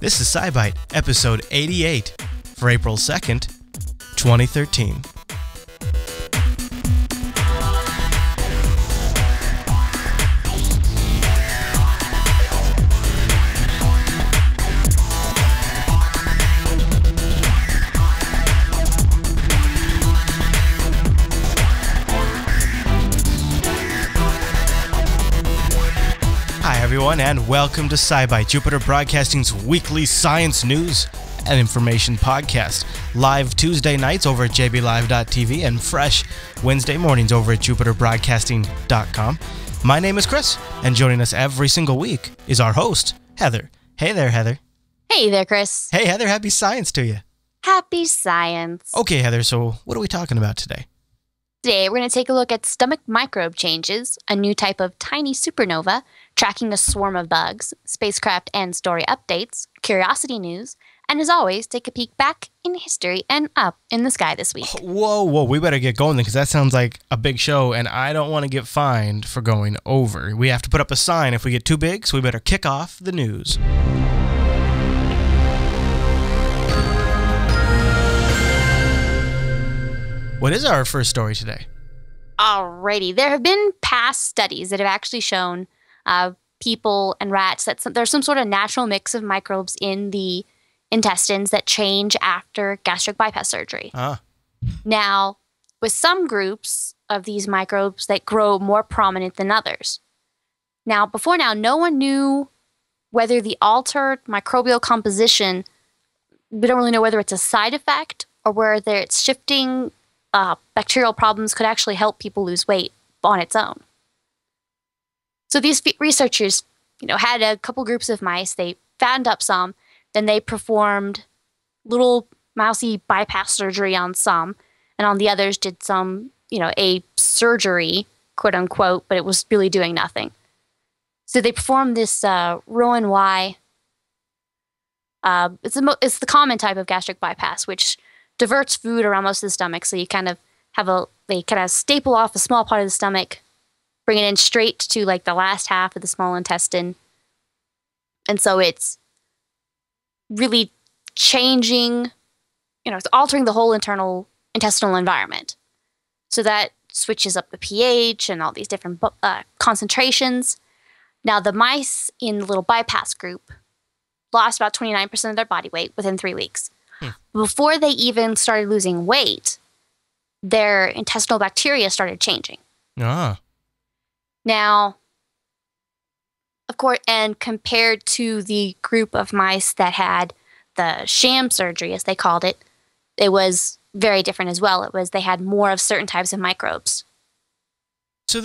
This is SciByte, episode 88, for April 2nd, 2013. Everyone, and welcome to SciByte, Jupiter Broadcasting's weekly science news and information podcast. Live Tuesday nights over at jblive.tv and fresh Wednesday mornings over at jupiterbroadcasting.com. My name is Chris, and joining us every single week is our host, Heather. Hey there, Heather. Hey there, Chris. Hey, Heather, happy science to you. Happy science. Okay, Heather, so what are we talking about today? Today, we're going to take a look at stomach microbe changes, a new type of tiny supernova, tracking a swarm of bugs, spacecraft and story updates, curiosity news, and as always, take a peek back in history and up in the sky this week. Whoa, we better get going then, because that sounds like a big show, and I don't want to get fined for going over. We have to put up a sign if we get too big, so we better kick off the news. What is our first story today? Alrighty, there have been past studies that have actually shown people and rats that there's some sort of natural mix of microbes in the intestines that change after gastric bypass surgery. Now, with some groups of these microbes that grow more prominent than others. Now, before now, no one knew whether the altered microbial composition, we don't really know whether it's a side effect or whether it's shifting bacterial problems could actually help people lose weight on its own. So these researchers, had a couple groups of mice. They fattened up some, then they performed little mousy bypass surgery on some, and on the others did some, a surgery, quote unquote, but it was really doing nothing. So they performed this Roux-en-Y. It's the common type of gastric bypass, which diverts food around most of the stomach. So you kind of they staple off a small part of the stomach, bring it in straight to like the last half of the small intestine. And so it's really changing, it's altering the whole internal intestinal environment. So that switches up the pH and all these different concentrations. Now the mice in the little bypass group lost about 29% of their body weight within 3 weeks. Before they even started losing weight, their intestinal bacteria started changing. Now, of course, and compared to the group of mice that had the sham surgery, as they called it, it was very different as well. They had more of certain types of microbes. So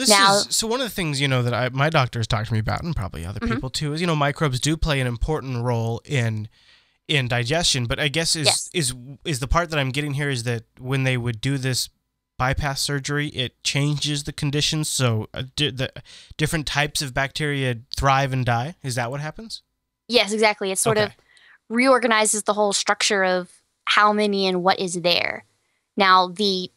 one of the things, that my doctor has talked to me about, and probably other people too, is, microbes do play an important role in digestion, but I guess is the part that I'm getting here is that when they would do this bypass surgery, it changes the conditions, so the different types of bacteria thrive and die? Is that what happens? Yes, exactly. It sort of reorganizes the whole structure of how many and what is there. Now, the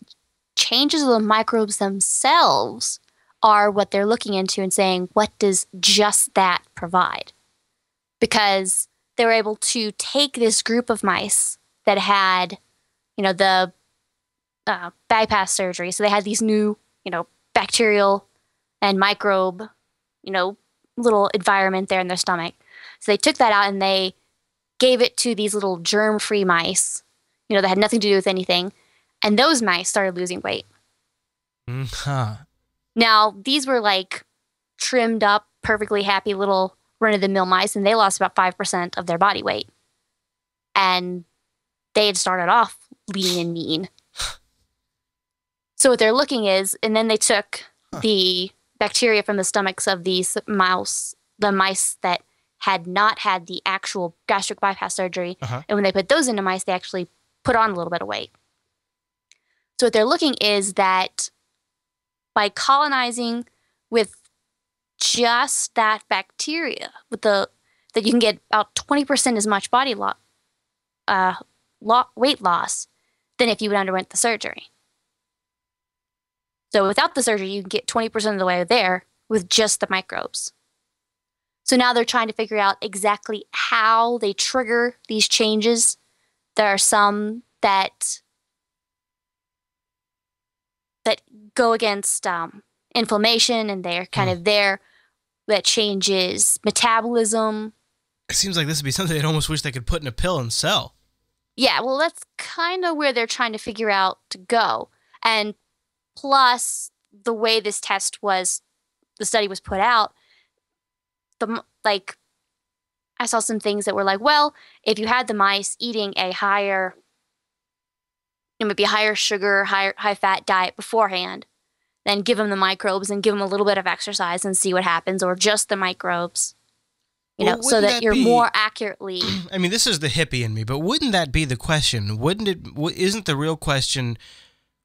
changes of the microbes themselves are what they're looking into and saying, what does just that provide? Because they were able to take this group of mice that had, the bypass surgery. So they had these new, bacterial and microbe, little environment there in their stomach. So they took that out and they gave it to these little germ-free mice, that had nothing to do with anything. And those mice started losing weight. Now, these were like trimmed up, perfectly happy little run-of-the-mill mice, and they lost about 5% of their body weight. And they had started off lean and mean. So what they're looking is, and then they took the bacteria from the stomachs of these the mice that had not had the actual gastric bypass surgery, and when they put those into mice, they actually put on a little bit of weight. So what they're looking is that by colonizing with just that bacteria, that you can get about 20% as much body weight loss than if you would underwent the surgery. So without the surgery, you can get 20% of the way there with just the microbes. So now they're trying to figure out exactly how they trigger these changes. There are some that go against inflammation, and they're kind of there. That changes metabolism. It seems like this would be something they'd almost wish they could put in a pill and sell. Yeah, well, that's kind of where they're trying to figure out to go. And plus, the way this the study was put out, I saw some things that were like, well, if you had the mice eating a higher, maybe a higher sugar, high fat diet beforehand, then give them the microbes and give them a little bit of exercise and see what happens, or just the microbes, so that you're more accurately. I mean, this is the hippie in me, but wouldn't that be the question? Isn't the real question,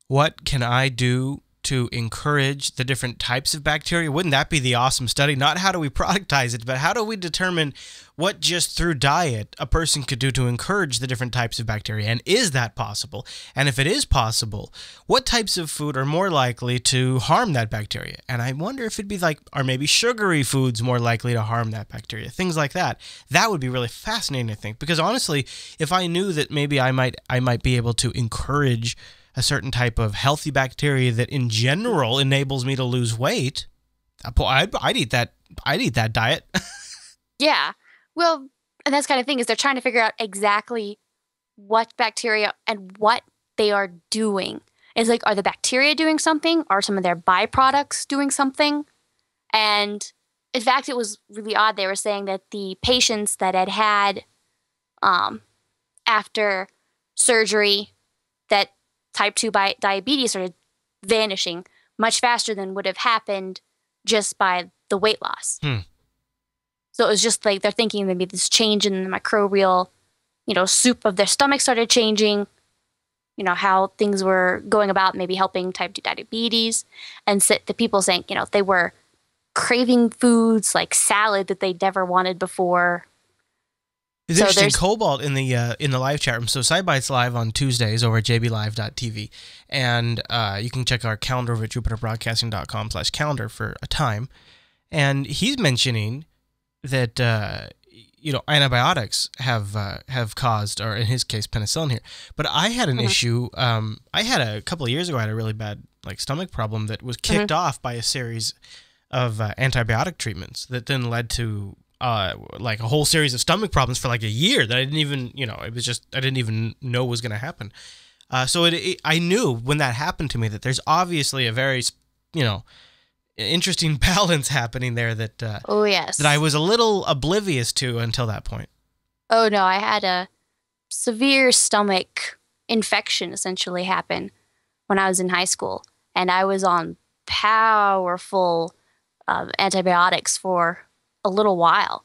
what can I do to encourage the different types of bacteria? Wouldn't that be the awesome study? Not how do we productize it, but how do we determine what just through diet a person could do to encourage the different types of bacteria? And is that possible? And if it is possible, what types of food are more likely to harm that bacteria? And I wonder if it'd be are maybe sugary foods more likely to harm that bacteria? Things like that. That would be really fascinating, I think, because honestly, if I knew that maybe I might be able to encourage a certain type of healthy bacteria that in general enables me to lose weight, I'd eat that. I'd eat that diet. Yeah. Well, and that's kind of thing is they're trying to figure out exactly what bacteria and what they are doing. It's like, are the bacteria doing something? Are some of their byproducts doing something? And in fact, it was really odd. They were saying that the patients that had after surgery, that type 2 diabetes started vanishing much faster than would have happened just by the weight loss. So it was just like they're thinking maybe this change in the microbial, soup of their stomach started changing, how things were going about, maybe helping type 2 diabetes. And the people saying, they were craving foods like salad that they'd never wanted before. It's interesting. Cobalt in the live chat room. So SciByte's live on Tuesdays over at jblive.tv, and you can check our calendar over at jupiterbroadcasting.com/calendar for a time. And he's mentioning that antibiotics have caused, or in his case, penicillin here. But I had an issue. I had a couple of years ago. I had a really bad stomach problem that was kicked off by a series of antibiotic treatments that then led to a whole series of stomach problems for a year that I didn't even, it was just, I didn't even know was going to happen. So I knew when that happened to me that there's obviously a very, interesting balance happening there that, that I was a little oblivious to until that point. Oh no, I had a severe stomach infection essentially happen when I was in high school, and I was on powerful antibiotics for a little while.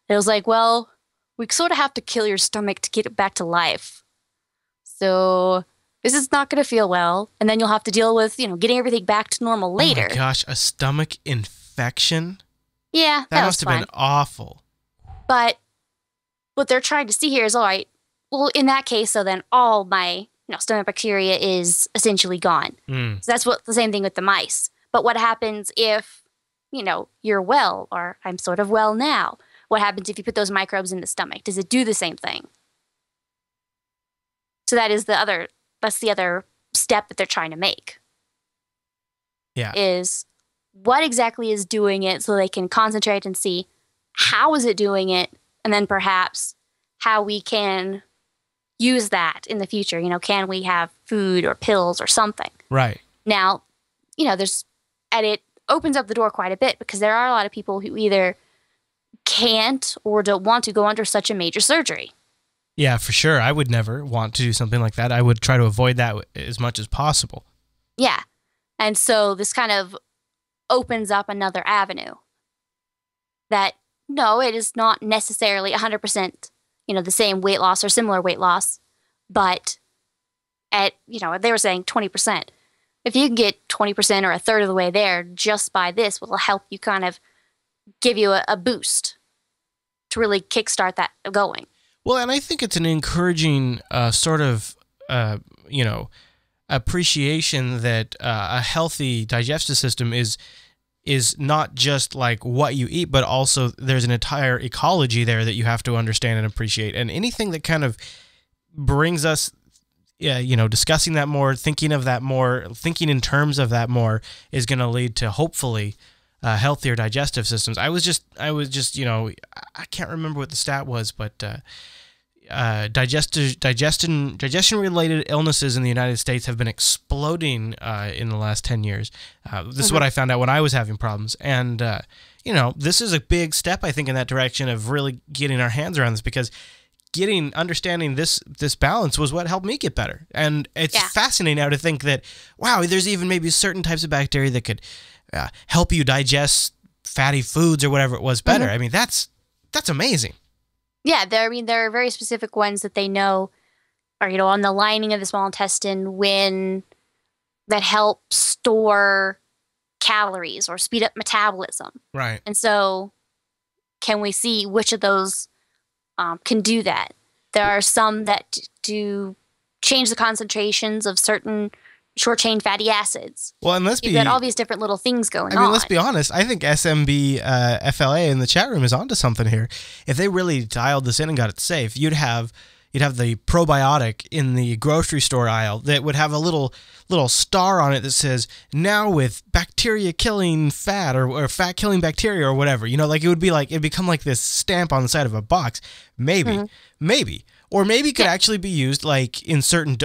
It was like, well, we sort of have to kill your stomach to get it back to life. So this is not going to feel well. And then you'll have to deal with, getting everything back to normal later. Oh my gosh, a stomach infection? Yeah, that must have been awful. But what they're trying to see here is, all right, well, in that case, so then all my stomach bacteria is essentially gone. So that's the same thing with the mice. But what happens if you're well, or I'm sort of well now? What happens if you put those microbes in the stomach? Does it do the same thing? So that's the other step that they're trying to make. Yeah. Is what exactly is doing it, so they can concentrate and see how is it doing it, and then perhaps how we can use that in the future. Can we have food or pills or something? Right. Now, it opens up the door quite a bit, because there are a lot of people who either can't or don't want to go under such a major surgery. Yeah, for sure. I would never want to do something like that. I would try to avoid that as much as possible. Yeah. And so this kind of opens up another avenue that, no, it is not necessarily 100%, the same weight loss or similar weight loss, but at, they were saying 20%. If you can get 20% or a third of the way there just by this, will help you kind of give you a boost to really kickstart that going. Well, and I think it's an encouraging sort of, appreciation that a healthy digestive system is is not just like what you eat, but also there's an entire ecology there that you have to understand and appreciate. And anything that kind of brings us, discussing that more, thinking of that more, thinking in terms of that more is going to lead to hopefully healthier digestive systems. I was just, I can't remember what the stat was, but digestion-related illnesses in the United States have been exploding in the last 10 years. This is what I found out when I was having problems. And, this is a big step, I think, in that direction of really getting our hands around this, because understanding this balance was what helped me get better. And it's fascinating now to think that, wow, there's even maybe certain types of bacteria that could help you digest fatty foods or whatever it was better. I mean, that's amazing. Yeah, there are very specific ones that they know are, on the lining of the small intestine that help store calories or speed up metabolism. Right. And so can we see which of those can do that? There are some that do change the concentrations of certain short-chain fatty acids. Well, and you've got all these different little things going on. I mean, let's be honest. I think SMB FLA in the chat room is onto something here. If they really dialed this in and got it safe, you'd have the probiotic in the grocery store aisle that would have a little star on it that says, now with bacteria-killing fat or fat-killing bacteria or whatever. It'd become like this stamp on the side of a box. Maybe. Or maybe it could actually be used like in certain...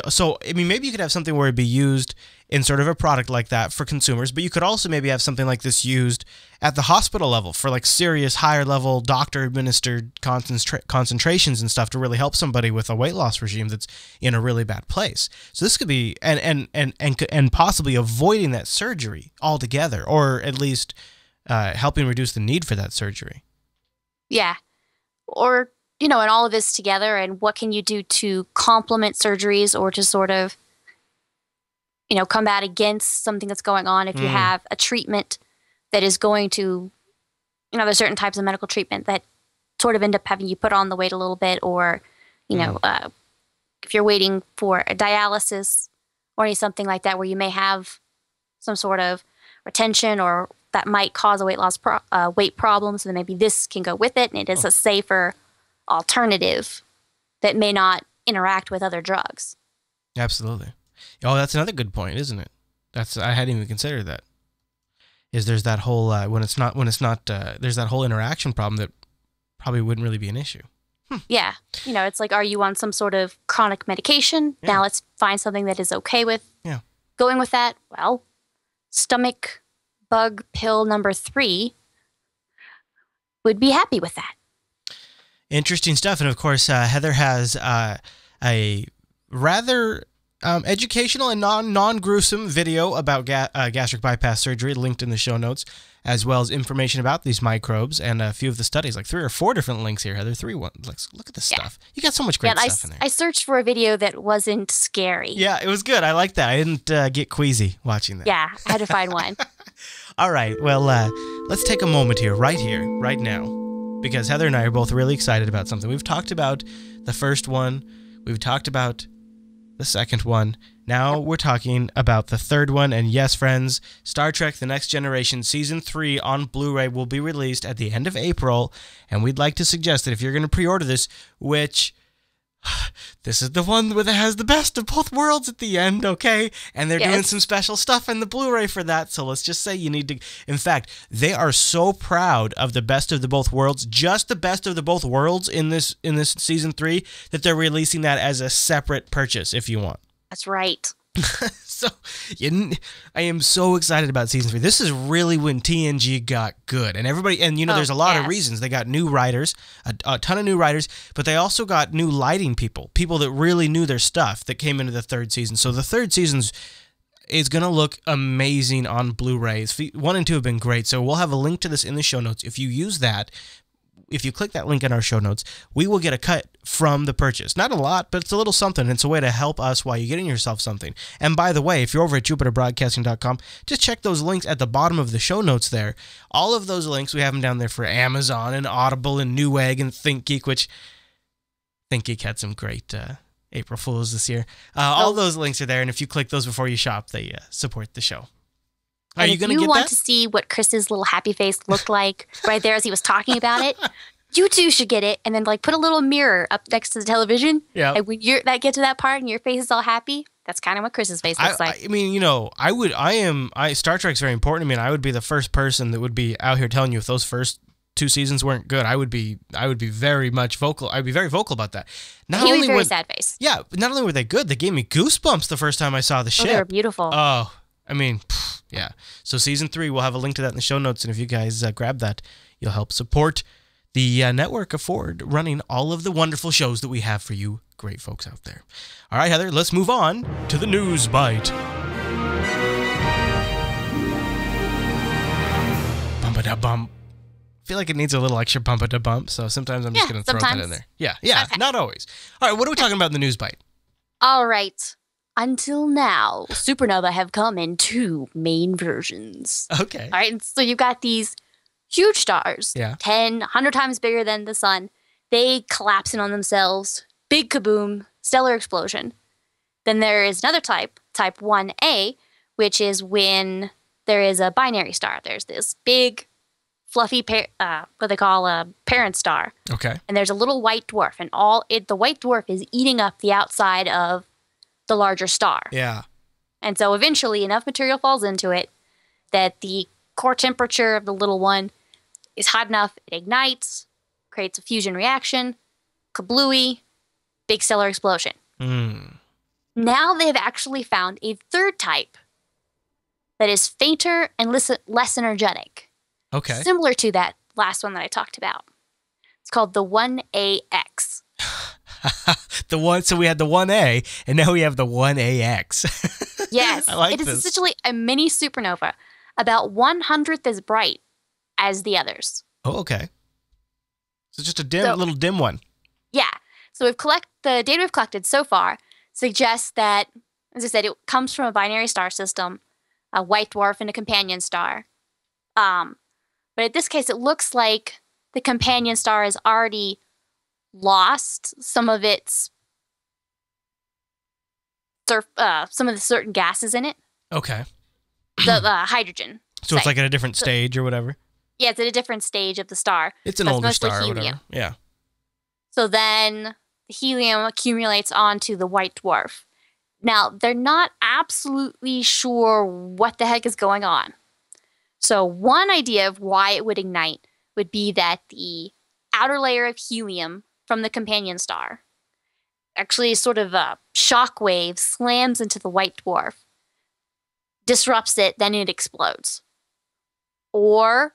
maybe you could have something where it'd be used in sort of a product like that for consumers, but you could also maybe have something like this used at the hospital level for like serious higher level doctor-administered concentrations and stuff to really help somebody with a weight loss regime that's in a really bad place. So this could be... and possibly avoiding that surgery altogether, or at least helping reduce the need for that surgery. Yeah. Or... and all of this together, and what can you do to complement surgeries or to sort of, combat against something that's going on if you have a treatment that is going to, there's certain types of medical treatment that sort of end up having you put on the weight a little bit, or, if you're waiting for a dialysis or something like that where you may have some sort of retention or that might cause a weight loss weight problem, so then maybe this can go with it, and it is a safer alternative that may not interact with other drugs. Absolutely. Oh, that's another good point, isn't it? I hadn't even considered that. There's that whole there's that whole interaction problem that probably wouldn't really be an issue. Yeah. It's like, are you on some sort of chronic medication? Yeah. Now let's find something that is okay with going with that. Well, stomach bug pill number 3 would be happy with that. Interesting stuff. And of course, Heather has a rather educational and non-gruesome video about gastric bypass surgery linked in the show notes, as well as information about these microbes and a few of the studies, like 3 or 4 different links here, Heather. 3 ones. Look at this stuff. You got so much great stuff in there. I searched for a video that wasn't scary. Yeah, it was good. I like that. I didn't get queasy watching that. Yeah, I had to find one. All right. Well, let's take a moment here, right now. Because Heather and I are both really excited about something. We've talked about the first one. We've talked about the second one. Now we're talking about the third one. And yes, friends, Star Trek The Next Generation Season 3 on Blu-ray will be released at the end of April. And we'd like to suggest that if you're going to pre-order this, which... this is the one that has the best of both worlds at the end, okay? And they're doing some special stuff in the Blu-ray for that, so let's just say you need to... In fact, they are so proud of the best of the both worlds, just the best of the both worlds in this Season 3, that they're releasing that as a separate purchase if you want. That's right. So, I am so excited about Season 3. This is really when TNG got good. And everybody, there's a lot of reasons. They got new writers, a ton of new writers, but they also got new lighting people that really knew their stuff that came into the third season. So the third season is going to look amazing on Blu-ray. 1 and 2 have been great. So we'll have a link to this in the show notes. If you use that, if you click that link in our show notes, we will get a cut from the purchase. Not a lot, but it's a little something. It's a way to help us while you're getting yourself something. And by the way, if you're over at jupiterbroadcasting.com, just check those links at the bottom of the show notes there. All of those links, we have them down there for Amazon and Audible and Newegg and ThinkGeek, which ThinkGeek had some great April Fools this year. All those links are there, and if you click those before you shop, they support the show. Are you going to get that? If you want to see what Chris's little happy face looked like right there as he was talking about it, you too should get it. And then put a little mirror up next to the television. Yeah. And when get to that part and your face is all happy, that's kind of what Chris's face looks like. I mean, Star Trek's very important to me, and I would be the first person that would be out here telling you if those first 2 seasons weren't good. I would be very much vocal. I'd be very vocal about that. He was very sad face. Yeah, but not only were they good, they gave me goosebumps the first time I saw the ship. They were beautiful. Oh, I mean, yeah. So season 3, we'll have a link to that in the show notes, and if you guys grab that, you'll help support the network afford running all of the wonderful shows that we have for you great folks out there. All right, Heather, let's move on to the news bite. Bum-ba-da-bum. I feel like it needs a little extra bump-a-da-bump, so sometimes I'm just going to throw that in there. Yeah, okay. Not always. All right, what are we talking about in the news bite? All right. Until now, Supernovae have come in 2 main versions. Okay. All right, so you've got these huge stars, 10, 100 times bigger than the sun. They collapse in on themselves. Big kaboom, stellar explosion. Then there is another type 1A, which is when there is a binary star. There's this big, fluffy, what they call a parent star. Okay. And there's a little white dwarf, and the white dwarf is eating up the outside of the larger star. Yeah. And so eventually enough material falls into it that the core temperature of the little one is hot enough, it ignites, creates a fusion reaction, kablooey, big stellar explosion. Now they've actually found a third type that is fainter and less energetic. Okay. Similar to that last one that I talked about. It's called the 1AX. So we had the 1A, and now we have the 1AX. Yes. I like it is this. essentially a mini supernova, about 1/100th as bright as the others. Oh, okay. So just a little dim one. Yeah. So the data we've collected so far suggests that, as I said, it comes from a binary star system, a white dwarf and a companion star. But in this case, it looks like the companion star has already lost some of its some of the certain gases in it. Okay. The hydrogen. So it's like at a different stage or whatever? Yeah, it's at a different stage of the star. It's an older star or whatever. Yeah. So then the helium accumulates onto the white dwarf. Now, they're not absolutely sure what the heck is going on. So one idea of why it would ignite would be that the outer layer of helium from the companion star actually sort of a shock wave slams into the white dwarf, disrupts it, then it explodes. Or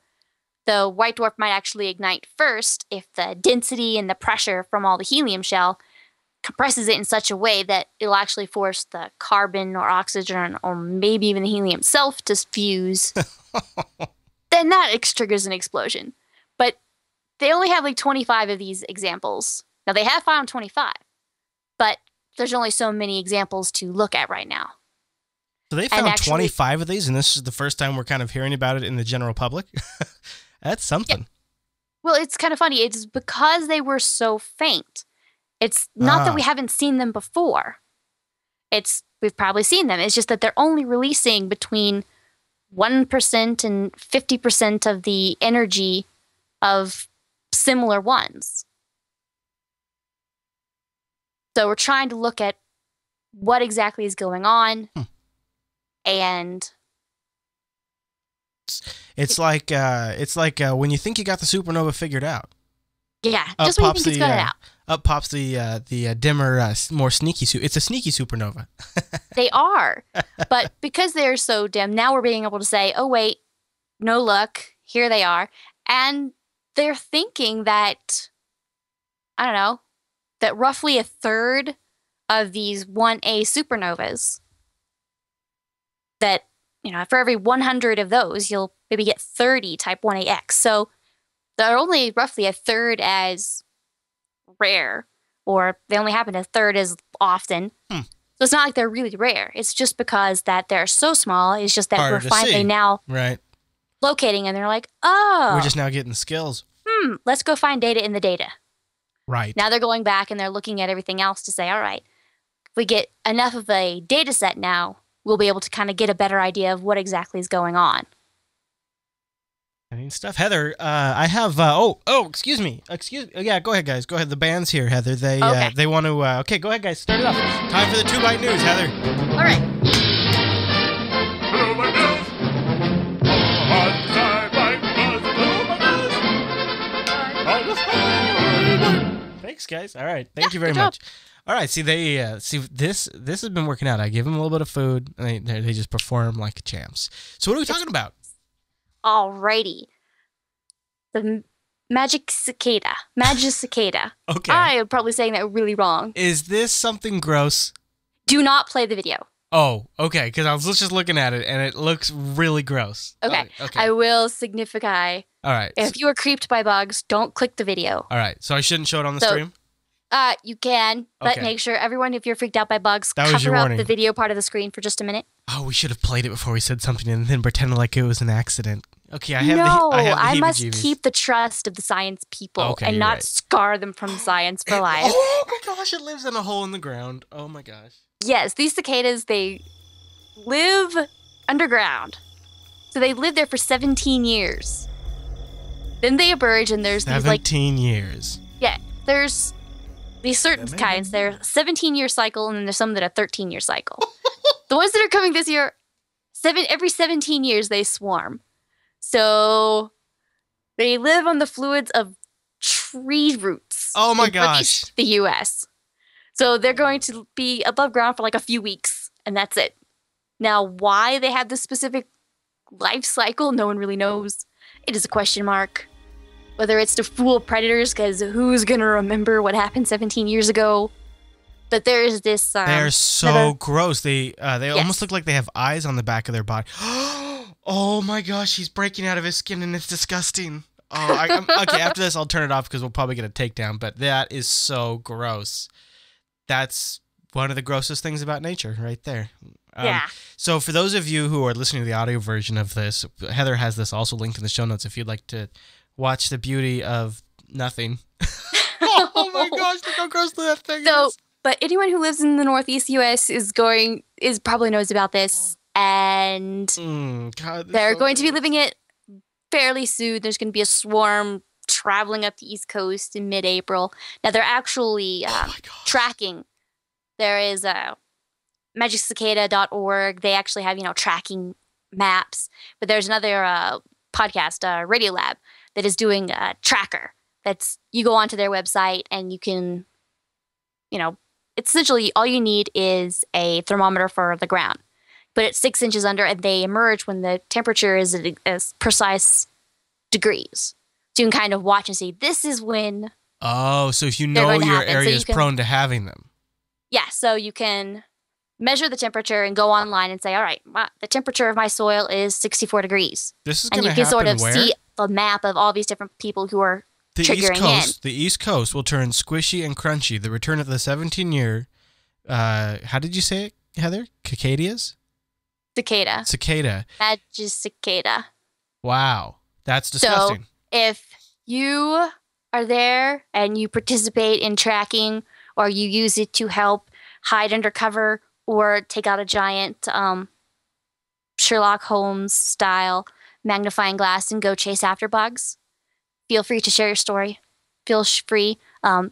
the white dwarf might actually ignite first if the density and the pressure from all the helium shell compresses it in such a way that it'll actually force the carbon or oxygen or maybe even the helium itself to fuse. Then that triggers an explosion. But they only have like 25 of these examples. Now, they have found 25, but there's only so many examples to look at right now. So they found 25 of these, and this is the first time we're kind of hearing about it in the general public? That's something. Yeah. Well, it's kind of funny. It's because they were so faint. It's not that we haven't seen them before. We've probably seen them. It's just that they're only releasing between 1% and 50% of the energy of similar ones. So we're trying to look at what exactly is going on. And it's like when you think you got the supernova figured out. Yeah, just when you think it's got it out. Up pops the dimmer, more sneaky. It's a sneaky supernova. They are, but because they're so dim, now we're being able to say, "Oh wait, no look, here they are," and they're thinking that that roughly a third of these 1A supernovas, that for every 100 of those, you'll maybe get 30 type 1AX. So they're only roughly a third as rare, or they only happen a third as often. So it's not like they're really rare. It's just because that they're so small. It's just that we're finally now locating, and they're like, oh, we're just now getting skills. Let's go find data in the data. Right. Now they're going back and they're looking at everything else to say, all right, if we get enough of a data set now, we'll be able to kind of get a better idea of what exactly is going on. Stuff. Heather, I have, excuse me. Yeah, go ahead, guys. Go ahead. The band's here, Heather. They want to, okay, go ahead, guys. Start it off. Time for the 2-Byte News, Heather. All right. Thanks, guys. All right. Thank you very much. All right. See, this has been working out. I give them a little bit of food, and they just perform like champs. So what are we talking about? Alrighty. The Magic Cicada. Okay. I am probably saying that really wrong. Is this something gross? Do not play the video. Oh, okay, because I was just looking at it, and it looks really gross. Okay. I will signify. All right. If you are creeped by bugs, don't click the video. All right, so I shouldn't show it on the stream? You can, but make sure everyone, if you're freaked out by bugs, cover up the video part of the screen for just a minute. Oh, we should have played it before we said something and then pretended like it was an accident. Okay, I must keep the trust of the science people and not scar them from science for life. Oh my gosh, it lives in a hole in the ground. Oh my gosh. Yes, these cicadas, they live underground. So they live there for 17 years. Then they emerge and there's these 17 years. Yeah, there's these certain kinds. They're 17-year cycle, and then there's some that are 13-year cycle. The ones that are coming this year, every 17 years they swarm. So they live on the fluids of tree roots. Oh my gosh. The U.S. So they're going to be above ground for like a few weeks, and that's it. Now, why they have this specific life cycle, no one really knows. It is a question mark. Whether it's to fool predators, because who's going to remember what happened 17 years ago? But there's this... They're so gross. They almost look like they have eyes on the back of their body. Oh my gosh, he's breaking out of his skin and it's disgusting. Oh, okay, after this I'll turn it off because we'll probably get a takedown, but that is so gross. That's one of the grossest things about nature right there. Yeah. So for those of you who are listening to the audio version of this, Heather has this also linked in the show notes if you'd like to watch the beauty of nothing. Oh my gosh, look how gross that thing is. But anyone who lives in the Northeast U.S. is probably knows about this, and they're going to be living it fairly soon. There's going to be a swarm traveling up the East Coast in mid-April. Now they're actually tracking. There is magiccicada.org. They actually have tracking maps. But there's another podcast, Radiolab, that is doing a tracker. You go onto their website and you can, essentially all you need is a thermometer for the ground. But it's 6 inches under, and they emerge when the temperature is at precise degrees. So you can kind of watch and see, this is when... Oh, so if you know your area is prone to having them. Yeah, so you can measure the temperature and go online and say, all right, the temperature of my soil is 64 degrees. This is going to happen where? And you can sort of where? see the map of all these different people who are triggering The East Coast will turn squishy and crunchy. The return of the 17-year... how did you say it, Heather? Cicadias? Cicada. Magic cicada. Wow. That's disgusting. So if you are there and you participate in tracking, or you use it to help hide under cover or take out a giant Sherlock Holmes style magnifying glass and go chase after bugs, feel free to share your story. Feel free.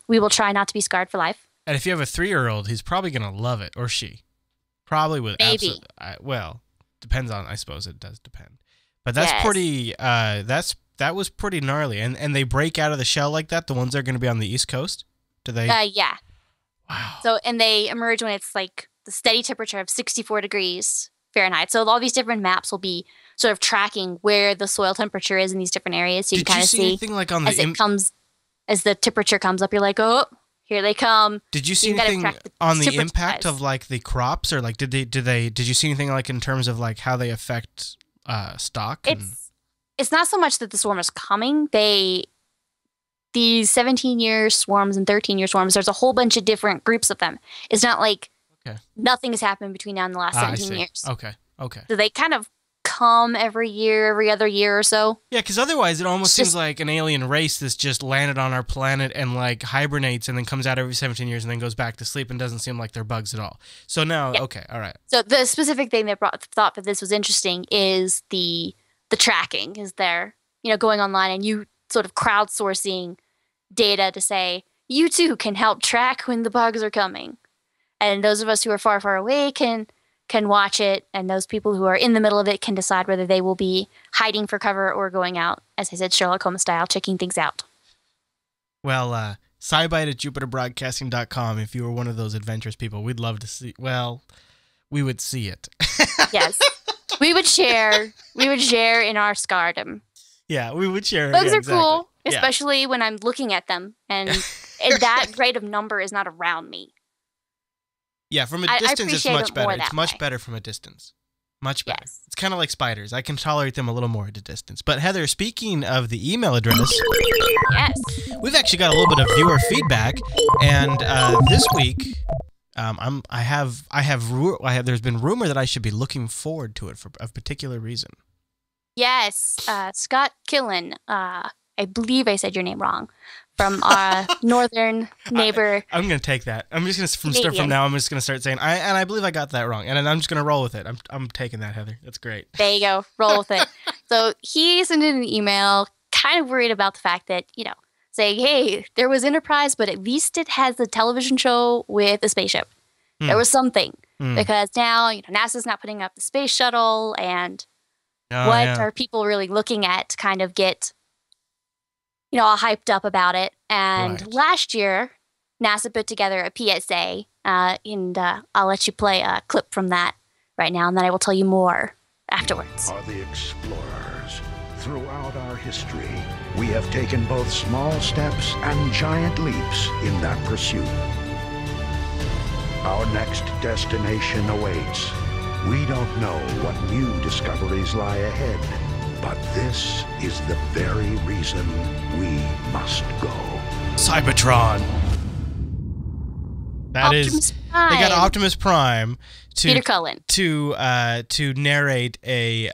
We will try not to be scarred for life. And if you have a 3-year-old, he's probably going to love it, or she. Probably would. Maybe. Well, depends on, I suppose it does depend. But that's pretty, that was pretty gnarly. And they break out of the shell like that, the ones that are going to be on the East Coast? Do they? Yeah. Wow. So, and they emerge when it's like the steady temperature of 64 degrees Fahrenheit. So all these different maps will be sort of tracking where the soil temperature is in these different areas. So you can kind of see anything like on as the temperature comes up, you're like, oh, here they come. Did you see anything on the impact of like the crops, or like did you see anything like in terms of like how they affect stock? It's not so much that the swarm is coming. These 17-year swarms and 13-year swarms, there's a whole bunch of different groups of them. It's not like nothing has happened between now and the last 17 years. Okay. So they kind of come every year, every other year or so. Yeah, because otherwise it almost seems like an alien race that's just landed on our planet and like hibernates and then comes out every 17 years and then goes back to sleep and doesn't seem like they're bugs at all. So now, okay, all right. So the specific thing that thought that this was interesting is the tracking. Is there, going online and you sort of crowdsourcing data to say, you too can help track when the bugs are coming. And those of us who are far, far away can watch it, and those people who are in the middle of it can decide whether they will be hiding for cover or going out, as I said, Sherlock Holmes style, checking things out. Well, SciByte at JupiterBroadcasting.com, if you were one of those adventurous people, we'd love to see, well, we would see it. Yes. We would share in our scardom. Yeah, we would share. Bugs are cool, especially when I'm looking at them, and that rate of number is not around me. Yeah, from a distance, it's much better. It's much better from a distance. Much better. Yes. It's kind of like spiders. I can tolerate them a little more at a distance. But Heather, speaking of the email address, yes, we've actually got a little bit of viewer feedback, and this week, there's been rumor that I should be looking forward to it for a particular reason. Yes, Scott Killen, I believe I said your name wrong, from our northern neighbor. I'm going to take that. I'm just going to from now. I'm just going to start saying, I believe I got that wrong, and I'm just going to roll with it. I'm taking that, Heather. That's great. There you go. Roll with it. So he sent in an email, kind of worried about the fact that saying, hey, there was Enterprise, but at least it has a television show with a spaceship. There was something because now NASA's not putting up the space shuttle, and are people really looking at to kind of get all hyped up about it? And last year, NASA put together a PSA, and I'll let you play a clip from that right now, and then I will tell you more afterwards. Are the explorers. Throughout our history, we have taken both small steps and giant leaps in that pursuit. Our next destination awaits. We don't know what new discoveries lie ahead, but this is the very reason we must go. Cybertron. That Optimus Prime. They got Optimus Prime Peter Cullen to narrate a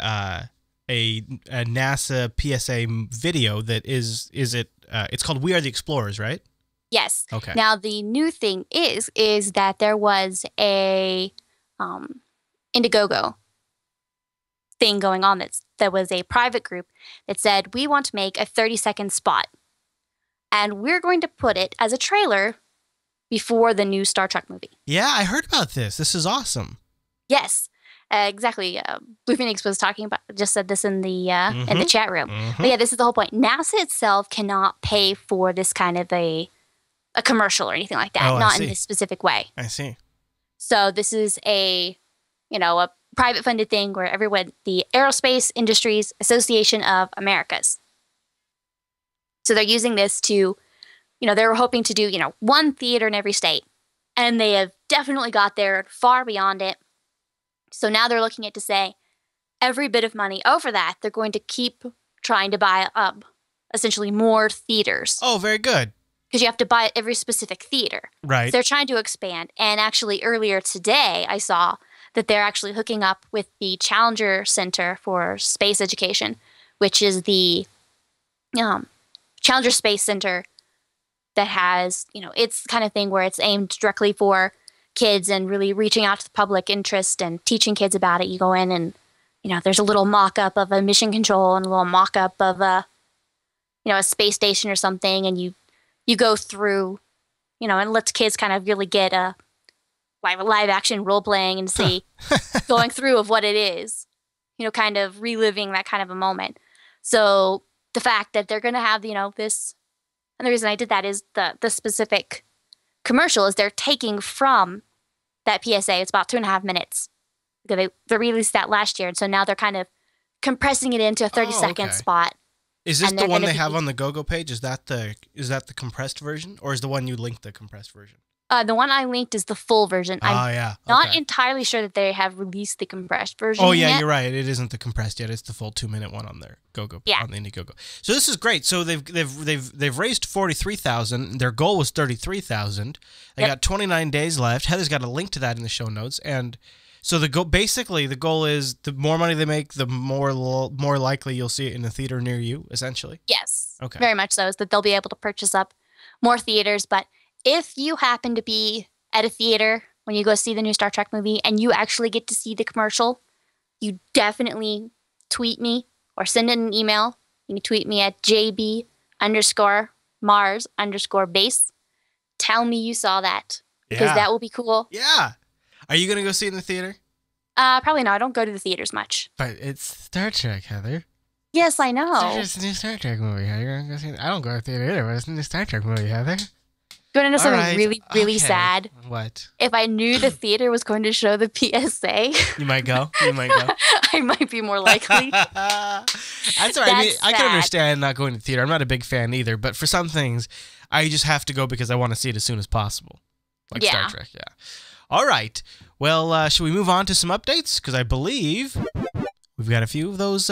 NASA PSA video that it's called We Are the Explorers, right? Yes. Okay. Now the new thing is that there was a Indiegogo thing going on. That was a private group that said, we want to make a 30-second spot, and we're going to put it as a trailer before the new Star Trek movie. Yeah, I heard about this. This is awesome. Yes, exactly. Blue Phoenix was just said this in the chat room. Mm-hmm. But yeah, this is the whole point. NASA itself cannot pay for this kind of a commercial or anything like that, not in this specific way. I see. So this is a private funded thing where everyone, the Aerospace Industries Association of Americas. So they're using this to, they were hoping to do, one theater in every state. And they have definitely got there far beyond it. So now they're looking at to say, every bit of money over that, they're going to keep trying to buy up essentially more theaters. Oh, very good. Because you have to buy at every specific theater. Right. So they're trying to expand. And actually earlier today, I saw that they're actually hooking up with the Challenger Center for Space Education, which is the Challenger Space Center that has, it's kind of thing where it's aimed directly for kids and really reaching out to the public interest and teaching kids about it. You go in and, there's a little mock-up of a mission control and a little mock-up of a space station or something, and you go through, and let kids kind of really get a live action role playing and see going through of what it is, kind of reliving that kind of a moment. So the fact that they're going to have, this, and the reason I did that is the specific commercial is they're taking from that PSA. It's about 2.5 minutes. They released that last year. And so now they're kind of compressing it into a 30-second spot. Is this the one they have on the GoGo page? Is that the compressed version, or is the one you linked the compressed version? The one I linked is the full version. I'm not entirely sure that they have released the compressed version. Oh yeah, yet. You're right. It isn't the compressed yet. It's the full 2-minute one on their GoGo. Yeah. On the Indiegogo. So this is great. So they've raised 43,000. Their goal was 33,000. They got 29 days left. Heather's got a link to that in the show notes. And So the goal is the more money they make, the more likely you'll see it in a theater near you, essentially. Yes. Okay. Very much so, is that they'll be able to purchase up more theaters. But if you happen to be at a theater when you go see the new Star Trek movie and you actually get to see the commercial, you definitely tweet me or send in an email. You can tweet me at JB_Mars_base. Tell me you saw that, because that will be cool. Yeah. Are you going to go see it in the theater? Probably not. I don't go to the theaters much. But it's Star Trek, Heather. Yes, I know. It's a new Star Trek movie, Heather. You're gonna go see it. I don't go to the theater either, but it's a new Star Trek movie, Heather. You want to know something really sad? What? If I knew the theater was going to show the PSA, you might go. I might be more likely. That's all right. I mean, I can understand not going to the theater. I'm not a big fan either, but for some things, I just have to go because I want to see it as soon as possible. Like Star Trek, yeah. All right. Well, should we move on to some updates? Because I believe we've got a few of those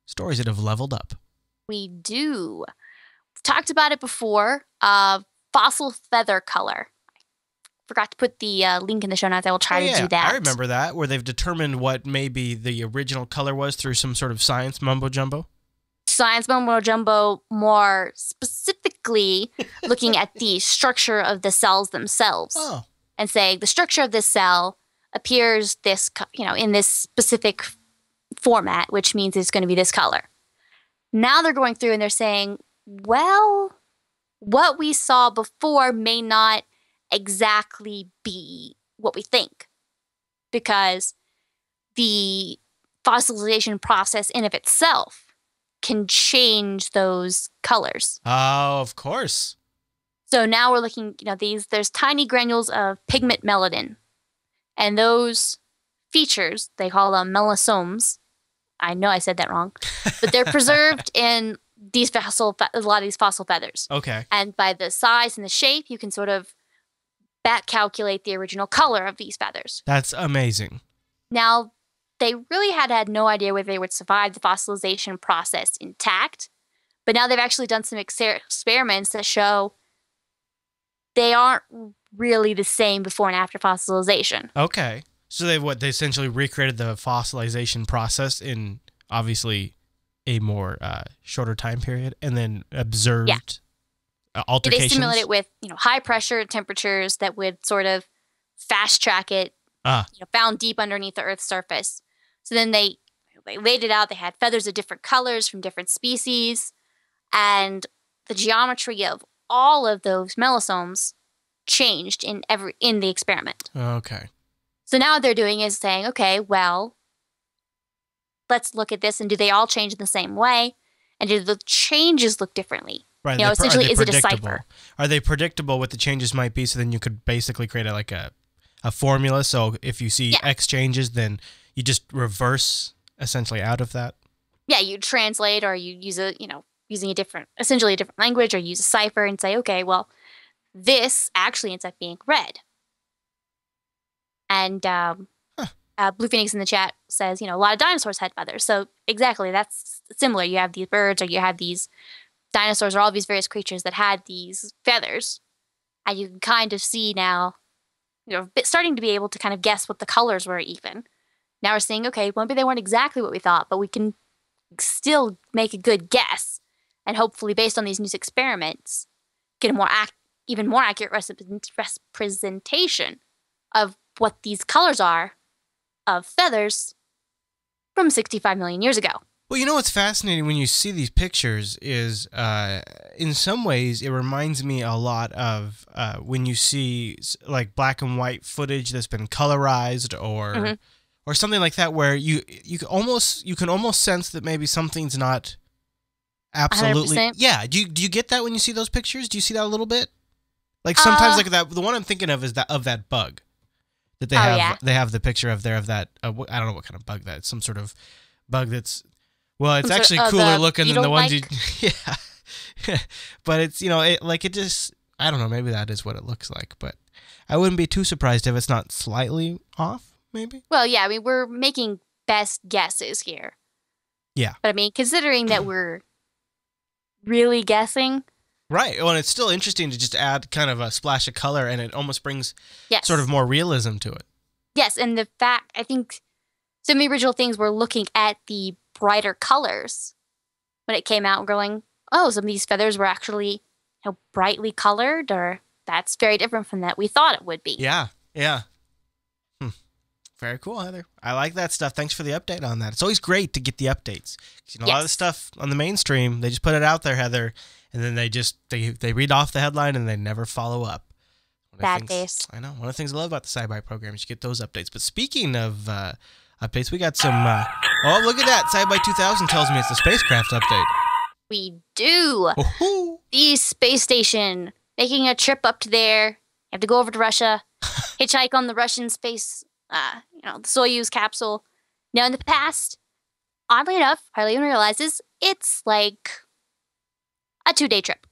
stories that have leveled up. We do. We've talked about it before. Fossil feather color. I forgot to put the link in the show notes. I will try to do that. I remember that, where they've determined what maybe the original color was through some sort of science mumbo-jumbo. Science mumbo-jumbo, more specifically looking at the structure of the cells themselves. Oh. And saying the structure of this cell appears in this specific format, which means it's going to be this color. Now they're going through and they're saying, well, what we saw before may not exactly be what we think, because the fossilization process in of itself can change those colors. Oh, of course. So now we're looking, there's tiny granules of pigment melanin, and those features, they call them melasomes. I know I said that wrong, but they're preserved in a lot of these fossil feathers. Okay. And by the size and the shape, you can sort of back calculate the original color of these feathers. That's amazing. Now, they really had no idea whether they would survive the fossilization process intact, but now they've actually done some experiments that show they aren't really the same before and after fossilization. Okay. So they essentially recreated the fossilization process in obviously a more shorter time period, and then observed altercations. They simulate it with high pressure temperatures that would sort of fast track it, found deep underneath the Earth's surface. So then they laid it out. They had feathers of different colors from different species, and the geometry of all of those melasomes changed in the experiment. Okay. So now what they're doing is saying, okay, well, let's look at this, and do they all change in the same way? And do the changes look differently? Right. Essentially, is it a cipher? Are they predictable what the changes might be? So then you could basically create a formula. So if you see X changes, then you just reverse essentially out of that. Yeah, you translate, or you use using essentially a different language, or use a cipher and say, okay, well, this actually ends up being red. And Blue Phoenix in the chat says, a lot of dinosaurs had feathers. So exactly, that's similar. You have these birds, or you have these dinosaurs, or all these various creatures that had these feathers. And you can kind of see now, starting to be able to kind of guess what the colors were even. Now we're saying, okay, maybe they weren't exactly what we thought, but we can still make a good guess. And hopefully, based on these new experiments, get a even more accurate representation of what these colors are of feathers from 65 million years ago. Well, what's fascinating when you see these pictures is, in some ways, it reminds me a lot of when you see like black and white footage that's been colorized, or something like that, where you can almost sense that maybe something's not absolutely. 100%. Yeah. Do you get that when you see those pictures? Do you see that a little bit? Like sometimes, like that. The one I'm thinking of is that bug that they have. Yeah. They have the picture of that. I don't know what kind of bug that. It's some sort of bug that's. Well, it's actually cooler looking than the ones you. Yeah. But it's it just. I don't know. Maybe that is what it looks like, but I wouldn't be too surprised if it's not slightly off. Maybe. Well, yeah. I mean, we're making best guesses here. Yeah. But I mean, considering that we're really guessing. Right. Well, and it's still interesting to just add kind of a splash of color, and it almost brings sort of more realism to it. Yes, and the fact, I think some of the original things were looking at the brighter colors when it came out and going, oh, some of these feathers were actually brightly colored, or that's very different from that we thought it would be. Yeah. Very cool, Heather. I like that stuff. Thanks for the update on that. It's always great to get the updates. A lot of the stuff on the mainstream, they just put it out there, Heather, and then they read off the headline and they never follow up. Bad face. I know. One of the things I love about the SciByte program is you get those updates. But speaking of updates, we got some... oh, look at that. SciByte 2000 tells me it's a Spacecraft update. We do. Woohoo! The space station, making a trip up to there. You have to go over to Russia, hitchhike on the Russian space... the Soyuz capsule. Now, in the past, oddly enough, hardly even realizes it's like a 2-day trip.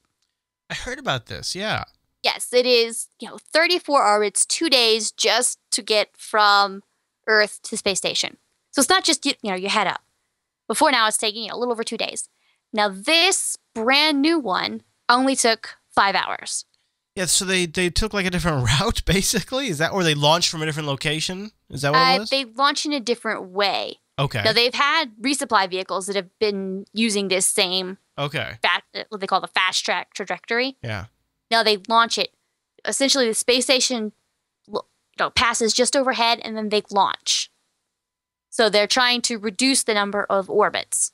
I heard about this, yeah. Yes, it is, 34 orbits, 2 days just to get from Earth to the space station. So it's not just, you head up. Before now, it's taking, a little over 2 days. Now, this brand new one only took 5 hours. Yeah, so they took like a different route, basically? Is that, or they launched from a different location? Is that what it was? They launched in a different way. Okay. Now, they've had resupply vehicles that have been using this same, what they call the fast track trajectory. Yeah. Now, they launch it. Essentially, the space station passes just overhead, and then they launch. So they're trying to reduce the number of orbits.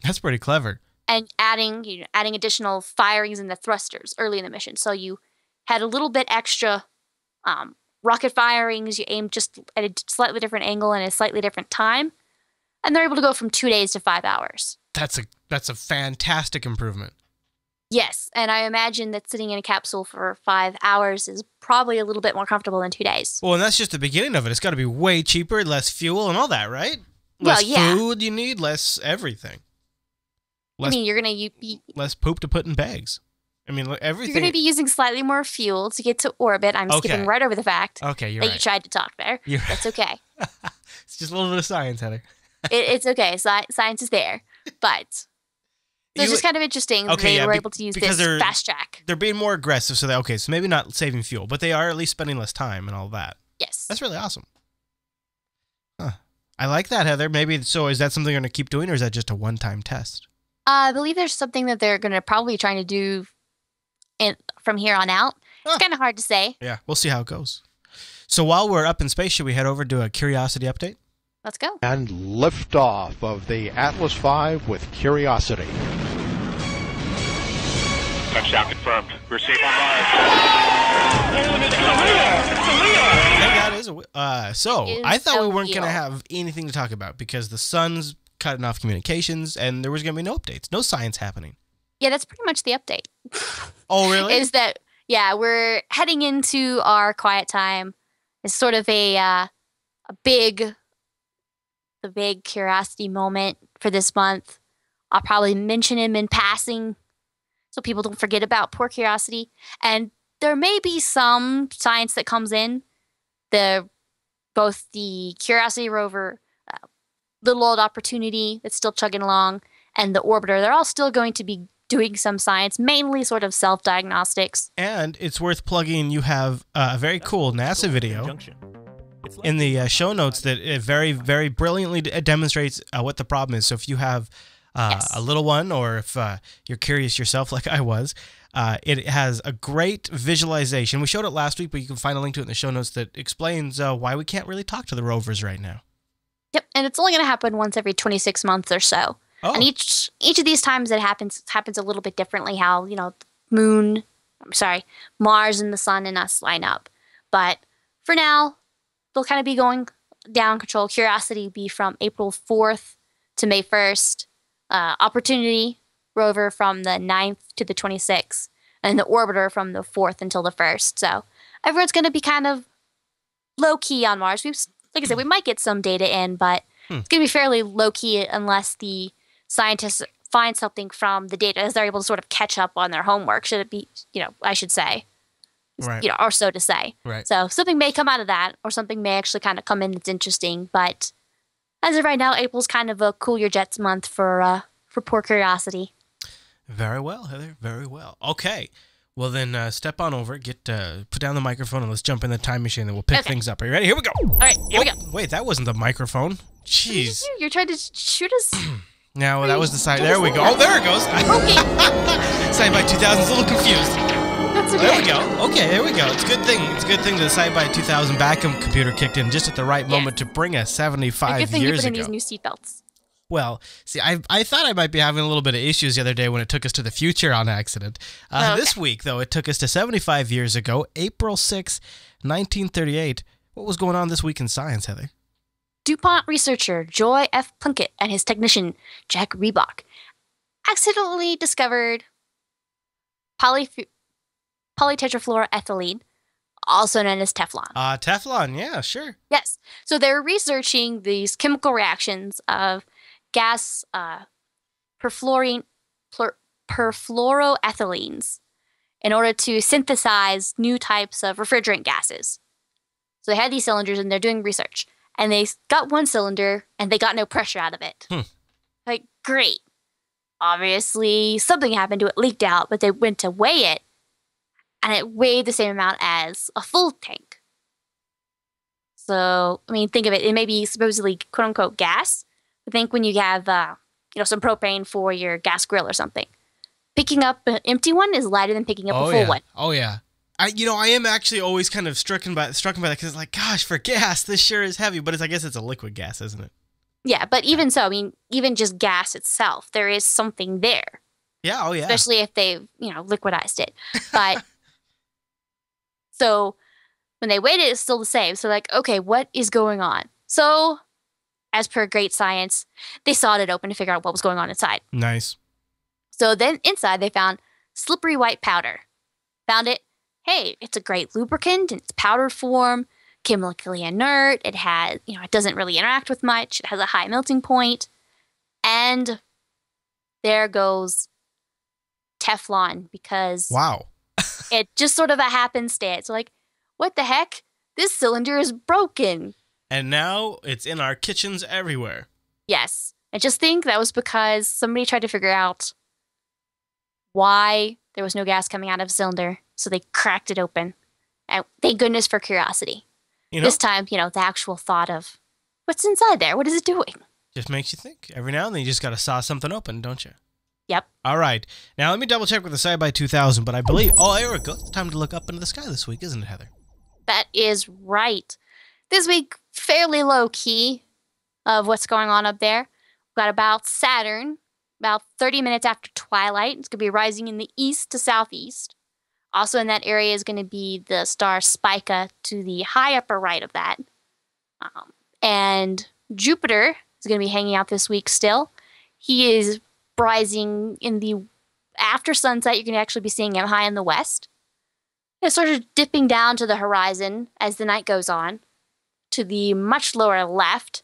That's pretty clever. And adding additional firings in the thrusters early in the mission. So you had a little bit extra rocket firings. You aimed just at a slightly different angle and a slightly different time. And they're able to go from 2 days to 5 hours. That's a fantastic improvement. Yes, and I imagine that sitting in a capsule for 5 hours is probably a little bit more comfortable than 2 days. Well, and that's just the beginning of it. It's got to be way cheaper, less fuel and all that, right? Less food you need, less everything. You're going to be... Less poop to put in bags. Everything... You're going to be using slightly more fuel to get to orbit. I'm skipping right over the fact that you tried to talk there. That's okay. It's just a little bit of science, Heather. It's okay. Science is there. But... So it's just kind of interesting that they were able to use this fast track. They're being more aggressive, so so maybe not saving fuel, but they are at least spending less time and all that. Yes. That's really awesome. Huh. I like that, Heather. So is that something they're going to keep doing, or is that just a one-time test? I believe there's something that they're going to probably trying to do from here on out. It's kind of hard to say. Yeah, we'll see how it goes. So while we're up in space, should we head over to a Curiosity update? Let's go. And liftoff of the Atlas V with Curiosity. Touchdown confirmed. We're safe on Mars. I thought we weren't going to have anything to talk about because the sun's cutting off communications and there was going to be no updates, no science happening. Yeah, that's pretty much the update. Oh, really? Is that, we're heading into our quiet time. It's sort of the big Curiosity moment for this month. I'll probably mention him in passing so people don't forget about poor Curiosity. And there may be some science that comes in. Both the Curiosity rover, Little Old Opportunity that's still chugging along, and the orbiter, they're all still going to be doing some science, mainly sort of self-diagnostics. And it's worth plugging, you have a very cool NASA video in the show notes that it very, very brilliantly demonstrates what the problem is. So if you have a little one, or if you're curious yourself like I was, it has a great visualization. We showed it last week, but you can find a link to it in the show notes that explains why we can't really talk to the rovers right now. Yep, and it's only going to happen once every 26 months or so. Oh. And each of these times it happens a little bit differently, how, Mars and the sun and us line up. But for now, they'll kind of be going down control. Curiosity will be from April 4th to May 1st. Opportunity rover from the 9th to the 26th. And the orbiter from the 4th until the 1st. So everyone's going to be kind of low-key on Mars. Like I said, we might get some data in, but it's going to be fairly low-key unless the scientists find something from the data as they're able to sort of catch up on their homework, should it be, I should say. Right. Or so to say. Right. So something may come out of that, or something may actually kind of come in that's interesting. But as of right now, April's kind of a cool your jets month for poor Curiosity. Very well, Heather. Very well. Okay. Well, then step on over, put down the microphone, and let's jump in the time machine, and we'll pick things up. Are you ready? Here we go. All right, here we go. Wait, that wasn't the microphone. Jeez. You're trying to shoot us. No, that was the side. There we go. Oh, there it goes. Okay. SciByte 2000's a little confused. That's okay. There we go. Okay, there we go. It's a good thing. It's a good thing the SciByte 2000 backup computer kicked in just at the right moment to bring us 75 years ago. Good thing you put in these new seatbelts. Well, see, I thought I might be having a little bit of issues the other day when it took us to the future on accident. This week, though, it took us to 75 years ago, April 6, 1938. What was going on this week in science, Heather? DuPont researcher Joy F. Plunkett and his technician Jack Reebok accidentally discovered polytetrafluoroethylene, also known as Teflon. Teflon, yeah, sure. Yes. So they're researching these chemical reactions of gas perfluoroethylenes in order to synthesize new types of refrigerant gases. So they had these cylinders and they're doing research. And they got one cylinder and they got no pressure out of it. Like, great. Obviously, something happened to it, leaked out, but they went to weigh it and it weighed the same amount as a full tank. So, I mean, think of it. It may be supposedly quote-unquote gas. I think when you have, some propane for your gas grill or something, picking up an empty one is lighter than picking up a full one. Oh, yeah. I am actually always kind of struck by that because it's like, gosh, for gas, this sure is heavy. But I guess it's a liquid gas, isn't it? Yeah, but even so, I mean, even just gas itself, there is something there. Yeah, oh, yeah. Especially if they've, liquidized it. But so when they weighed it, it's still the same. So like, okay, what is going on? So as per great science, they sawed it open to figure out what was going on inside. Nice. So then inside they found slippery white powder. Found it. Hey, it's a great lubricant in its powder form, chemically inert. It has, it doesn't really interact with much. It has a high melting point. And there goes Teflon because wow. It just sort of a happenstance. Like, what the heck? This cylinder is broken. And now it's in our kitchens everywhere. Yes. I just think that was because somebody tried to figure out why there was no gas coming out of the cylinder. So they cracked it open. And thank goodness for curiosity. This time, the actual thought of what's inside there? What is it doing? Just makes you think. Every now and then you just got to saw something open, don't you? Yep. All right. Now let me double check with the SciByte 2000, but I believe, there we go. It's time to look up into the sky this week, isn't it, Heather? That is right. This week, fairly low key of what's going on up there. We've got about Saturn, about 30 minutes after twilight. It's going to be rising in the east to southeast. Also in that area is going to be the star Spica to the high upper right of that. And Jupiter is going to be hanging out this week still. He is rising in the after sunset. You're going to actually be seeing him high in the west. It's sort of dipping down to the horizon as the night goes on. To the much lower left,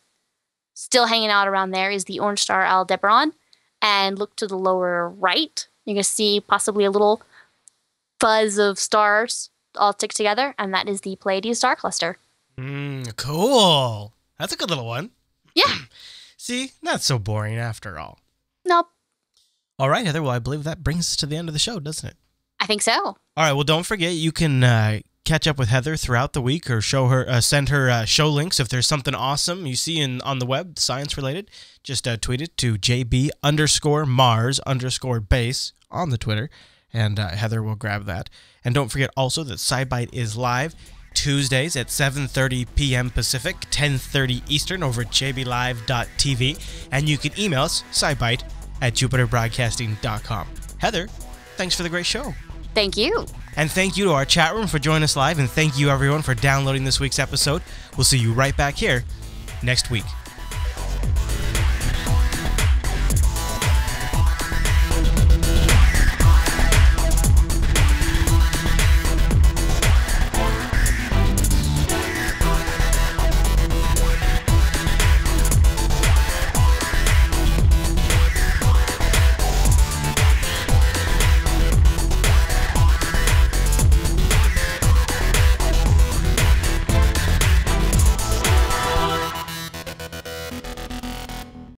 still hanging out around there, is the orange star Aldebaran. And look to the lower right. You're going to see possibly a little fuzz of stars all stick together, and that is the Pleiades star cluster. Cool. That's a good little one. Yeah. See, not so boring after all. Nope. All right, Heather. Well, I believe that brings us to the end of the show, doesn't it? I think so. All right. Well, don't forget, you can catch up with Heather throughout the week or send her show links if there's something awesome you see on the web, science related. Just tweet it to JB_Mars_base on the Twitter. And Heather will grab that. And don't forget also that SciByte is live Tuesdays at 7:30 p.m. Pacific, 10:30 Eastern over at jblive.tv. And you can email us, SciByte@jupiterbroadcasting.com. Heather, thanks for the great show. Thank you. And thank you to our chat room for joining us live. And thank you, everyone, for downloading this week's episode. We'll see you right back here next week.